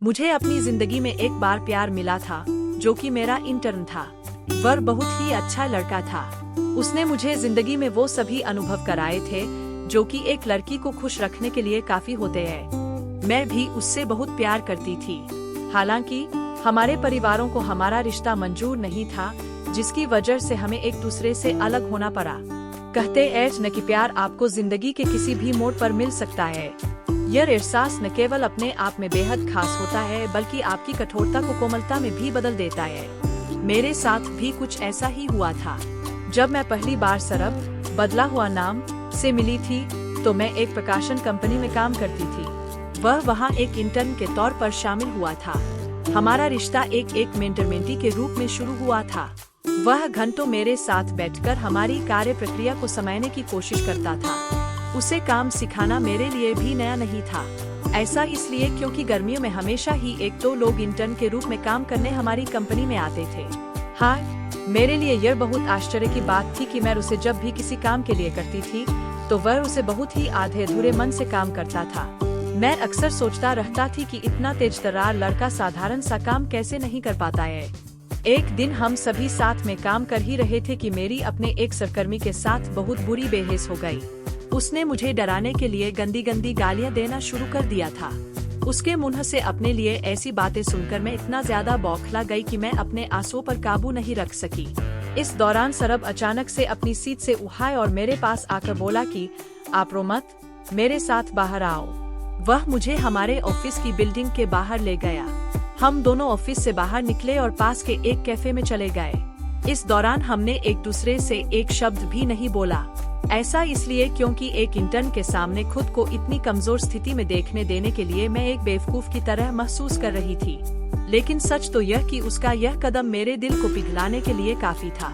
मुझे अपनी जिंदगी में एक बार प्यार मिला था, जो कि मेरा इंटर्न था। वह बहुत ही अच्छा लड़का था। उसने मुझे जिंदगी में वो सभी अनुभव कराए थे जो कि एक लड़की को खुश रखने के लिए काफी होते हैं। मैं भी उससे बहुत प्यार करती थी। हालांकि हमारे परिवारों को हमारा रिश्ता मंजूर नहीं था, जिसकी वजह से हमें एक दूसरे से अलग होना पड़ा। कहते हैं न कि प्यार आपको जिंदगी के किसी भी मोड़ पर मिल सकता है। यह एहसास न केवल अपने आप में बेहद खास होता है, बल्कि आपकी कठोरता को कोमलता में भी बदल देता है। मेरे साथ भी कुछ ऐसा ही हुआ था। जब मैं पहली बार सरब बदला हुआ नाम से मिली थी, तो मैं एक प्रकाशन कंपनी में काम करती थी। वह वहाँ एक इंटर्न के तौर पर शामिल हुआ था। हमारा रिश्ता एक मेंटर-मेंटी के रूप में शुरू हुआ था। वह घंटों मेरे साथ बैठकर हमारी कार्य प्रक्रिया को समझने की कोशिश करता था। उसे काम सिखाना मेरे लिए भी नया नहीं था। ऐसा इसलिए क्योंकि गर्मियों में हमेशा ही एक दो लोग इंटर्न के रूप में काम करने हमारी कंपनी में आते थे। हाँ, मेरे लिए यह बहुत आश्चर्य की बात थी कि मैं उसे जब भी किसी काम के लिए करती थी, तो वह उसे बहुत ही आधे अधूरे मन से काम करता था। मैं अक्सर सोचता रहता थी कि इतना तेज तर्रार लड़का साधारण सा काम कैसे नहीं कर पाता है। एक दिन हम सभी साथ में काम कर ही रहे थे कि मेरी अपने एक सहकर्मी के साथ बहुत बुरी बहस हो गई। उसने मुझे डराने के लिए गंदी गंदी गालियां देना शुरू कर दिया था। उसके मुंह से अपने लिए ऐसी बातें सुनकर मैं इतना ज्यादा बौखला गई कि मैं अपने आंसुओं पर काबू नहीं रख सकी। इस दौरान सरब अचानक से अपनी सीट से उठाए और मेरे पास आकर बोला कि आप रो मत, मेरे साथ बाहर आओ। वह मुझे हमारे ऑफिस की बिल्डिंग के बाहर ले गया। हम दोनों ऑफिस से बाहर निकले और पास के एक कैफे में चले गए। इस दौरान हमने एक दूसरे से एक शब्द भी नहीं बोला। ऐसा इसलिए क्योंकि एक इंटर्न के सामने खुद को इतनी कमजोर स्थिति में देखने देने के लिए मैं एक बेवकूफ की तरह महसूस कर रही थी। लेकिन सच तो यह कि उसका यह कदम मेरे दिल को पिघलाने के लिए काफी था।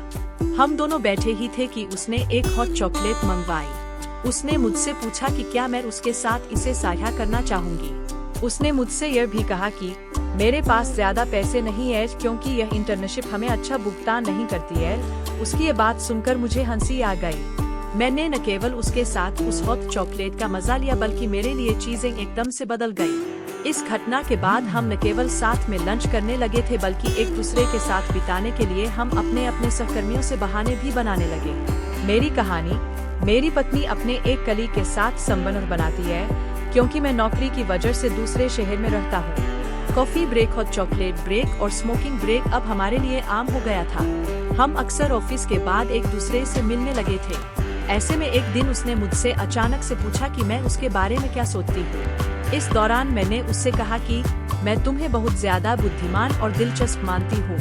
हम दोनों बैठे ही थे कि उसने एक हॉट चॉकलेट मंगवाई। उसने मुझसे पूछा कि क्या मैं उसके साथ इसे साझा करना चाहूंगी। उसने मुझसे यह भी कहा कि मेरे पास ज्यादा पैसे नहीं है क्योंकि यह इंटर्नशिप हमें अच्छा भुगतान नहीं करती है। उसकी ये बात सुनकर मुझे हंसी आ गई। मैंने न केवल उसके साथ उस हॉट चॉकलेट का मजा लिया, बल्कि मेरे लिए चीजें एकदम से बदल गई। इस घटना के बाद हम न केवल साथ में लंच करने लगे थे, बल्कि एक दूसरे के साथ बिताने के लिए हम अपने सहकर्मियों से बहाने भी बनाने लगे। मेरी कहानी, मेरी पत्नी अपने एक कलीग के साथ संबंध बनाती है, क्योंकि मैं नौकरी की वजह से दूसरे शहर में रहता हूँ। Coffee break, hot chocolate break और स्मोकिंग ब्रेक अब हमारे लिए आम हो गया था। हम अक्सर ऑफिस के बाद एक दूसरे से मिलने लगे थे। ऐसे में एक दिन उसने मुझसे अचानक से पूछा कि मैं उसके बारे में क्या सोचती हूँ। इस दौरान मैंने उससे कहा कि मैं तुम्हें बहुत ज्यादा बुद्धिमान और दिलचस्प मानती हूँ,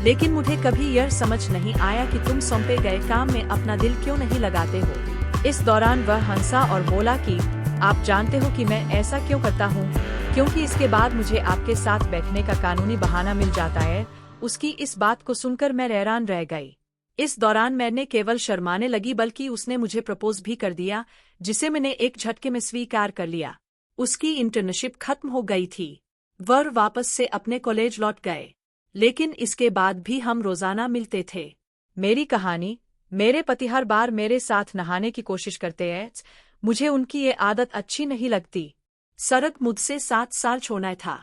लेकिन मुझे कभी यह समझ नहीं आया कि तुम सौंपे गए काम में अपना दिल क्यों नहीं लगाते हो। इस दौरान वह हंसा और बोला कि आप जानते हो कि मैं ऐसा क्यों करता हूँ, क्योंकि इसके बाद मुझे आपके साथ बैठने का कानूनी बहाना मिल जाता है। उसकी इस बात को सुनकर मैं हैरान रह गई। इस दौरान मैंने केवल शर्माने लगी, बल्कि उसने मुझे प्रपोज भी कर दिया, जिसे मैंने एक झटके में स्वीकार कर लिया। उसकी इंटर्नशिप खत्म हो गई थी। वह वापस से अपने कॉलेज लौट गए, लेकिन इसके बाद भी हम रोजाना मिलते थे। मेरी कहानी, मेरे पति हर बार मेरे साथ नहाने की कोशिश करते हैं। मुझे उनकी ये आदत अच्छी नहीं लगती। सरब मुझसे 7 साल छोटा था।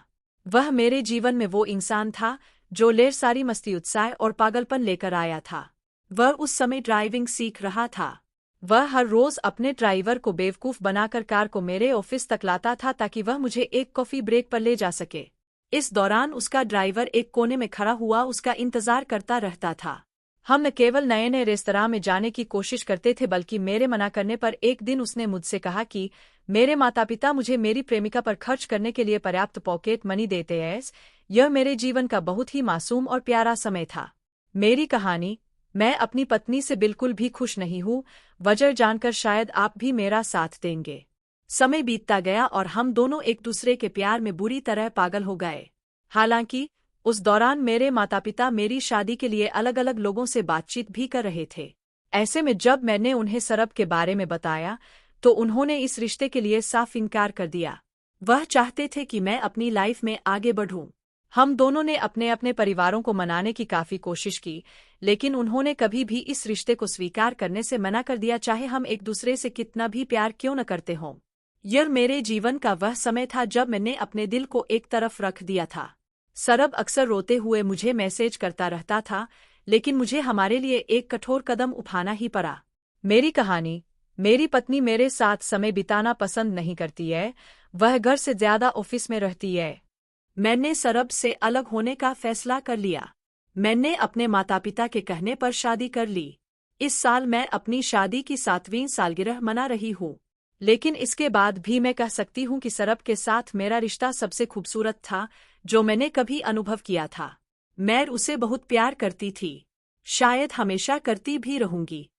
वह मेरे जीवन में वो इंसान था जो ढेर सारी मस्ती, उत्साह और पागलपन लेकर आया था। वह उस समय ड्राइविंग सीख रहा था। वह हर रोज अपने ड्राइवर को बेवकूफ बनाकर कार को मेरे ऑफिस तक लाता था, ताकि वह मुझे एक कॉफी ब्रेक पर ले जा सके। इस दौरान उसका ड्राइवर एक कोने में खड़ा हुआ उसका इंतजार करता रहता था। हम न केवल नए नए रेस्तरां में जाने की कोशिश करते थे, बल्कि मेरे मना करने पर एक दिन उसने मुझसे कहा कि मेरे माता पिता मुझे मेरी प्रेमिका पर खर्च करने के लिए पर्याप्त पॉकेट मनी देते हैं। यह मेरे जीवन का बहुत ही मासूम और प्यारा समय था। मेरी कहानी, मैं अपनी पत्नी से बिल्कुल भी खुश नहीं हूँ। वजह जानकर शायद आप भी मेरा साथ देंगे। समय बीतता गया और हम दोनों एक दूसरे के प्यार में बुरी तरह पागल हो गए। हालांकि उस दौरान मेरे माता पिता मेरी शादी के लिए अलग अलग लोगों से बातचीत भी कर रहे थे। ऐसे में जब मैंने उन्हें सरब के बारे में बताया, तो उन्होंने इस रिश्ते के लिए साफ इनकार कर दिया। वह चाहते थे कि मैं अपनी लाइफ में आगे बढ़ूं। हम दोनों ने अपने अपने परिवारों को मनाने की काफी कोशिश की, लेकिन उन्होंने कभी भी इस रिश्ते को स्वीकार करने से मना कर दिया, चाहे हम एक दूसरे से कितना भी प्यार क्यों न करते हों। यह मेरे जीवन का वह समय था जब मैंने अपने दिल को एक तरफ रख दिया था। सरब अक्सर रोते हुए मुझे मैसेज करता रहता था, लेकिन मुझे हमारे लिए एक कठोर कदम उठाना ही पड़ा। मेरी कहानी। मेरी पत्नी मेरे साथ समय बिताना पसंद नहीं करती है, वह घर से ज्यादा ऑफिस में रहती है। मैंने सरब से अलग होने का फैसला कर लिया। मैंने अपने माता पिता के कहने पर शादी कर ली। इस साल मैं अपनी शादी की 7वीं सालगिरह मना रही हूँ। लेकिन इसके बाद भी मैं कह सकती हूँ कि सरब के साथ मेरा रिश्ता सबसे खूबसूरत था जो मैंने कभी अनुभव किया था। मैं उसे बहुत प्यार करती थी। शायद हमेशा करती भी रहूंगी।